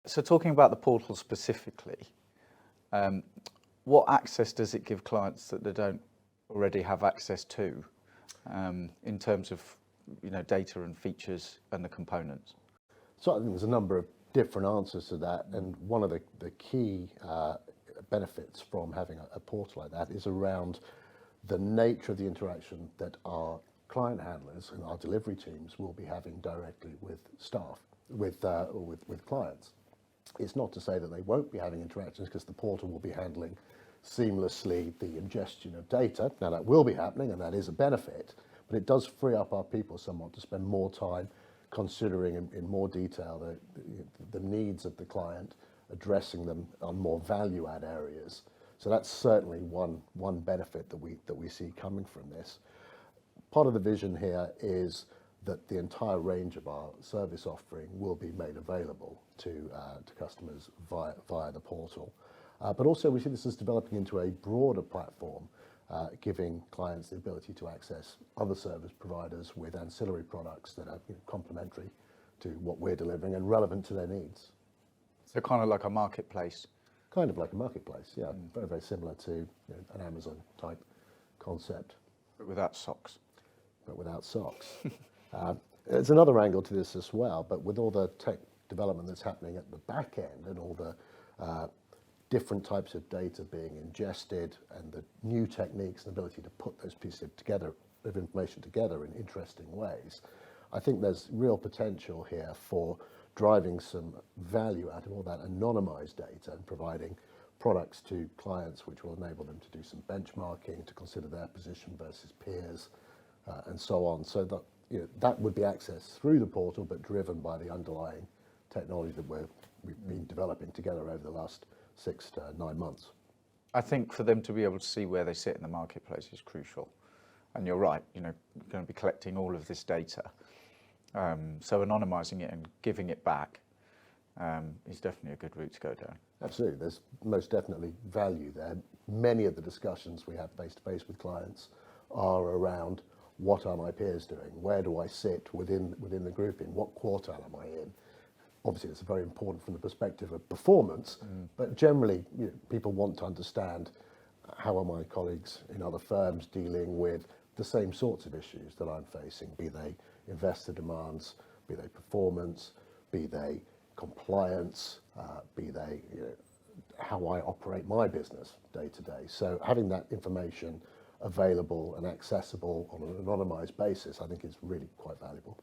So talking about the portal specifically, what access does it give clients that they don't already have access to, in terms of data and features and the components? So I think there's a number of different answers to that, and one of the key benefits from having a portal like that is around the nature of the interaction that our client handlers and our delivery teams will be having directly with staff, with clients. It's not to say that they won't be having interactions, because the portal will be handling seamlessly the ingestion of data. Now that will be happening, and that is a benefit, but it does free up our people somewhat to spend more time considering in more detail the needs of the client, addressing them on more value add areas. So that's certainly one benefit that we see coming from this. Part of the vision here is that the entire range of our service offering will be made available to customers via the portal. But also we see this as developing into a broader platform, giving clients the ability to access other service providers with ancillary products that are complementary to what we're delivering and relevant to their needs. So kind of like a marketplace. Kind of like a marketplace, yeah. Very, very similar to an Amazon type concept. But without socks. But without socks. There's another angle to this as well, but with all the tech development that's happening at the back end and all the different types of data being ingested and the new techniques and ability to put those pieces of information together in interesting ways, I think there's real potential here for driving some value out of all that anonymized data and providing products to clients which will enable them to do some benchmarking, to consider their position versus peers, and so on. So that that would be accessed through the portal, but driven by the underlying technology that we've been developing together over the last 6 to 9 months. I think for them to be able to see where they sit in the marketplace is crucial. And you're right, you're going to be collecting all of this data. So anonymizing it and giving it back is definitely a good route to go down. Absolutely, there's most definitely value there. Many of the discussions we have face-to-face with clients are around, what are my peers doing? Where do I sit within the grouping? What quartile am I in? Obviously, it's very important from the perspective of performance, but generally, people want to understand, how are my colleagues in other firms dealing with the same sorts of issues that I'm facing, be they investor demands, be they performance, be they compliance, be they how I operate my business day to day. So having that information available and accessible on an anonymized basis, I think is really quite valuable.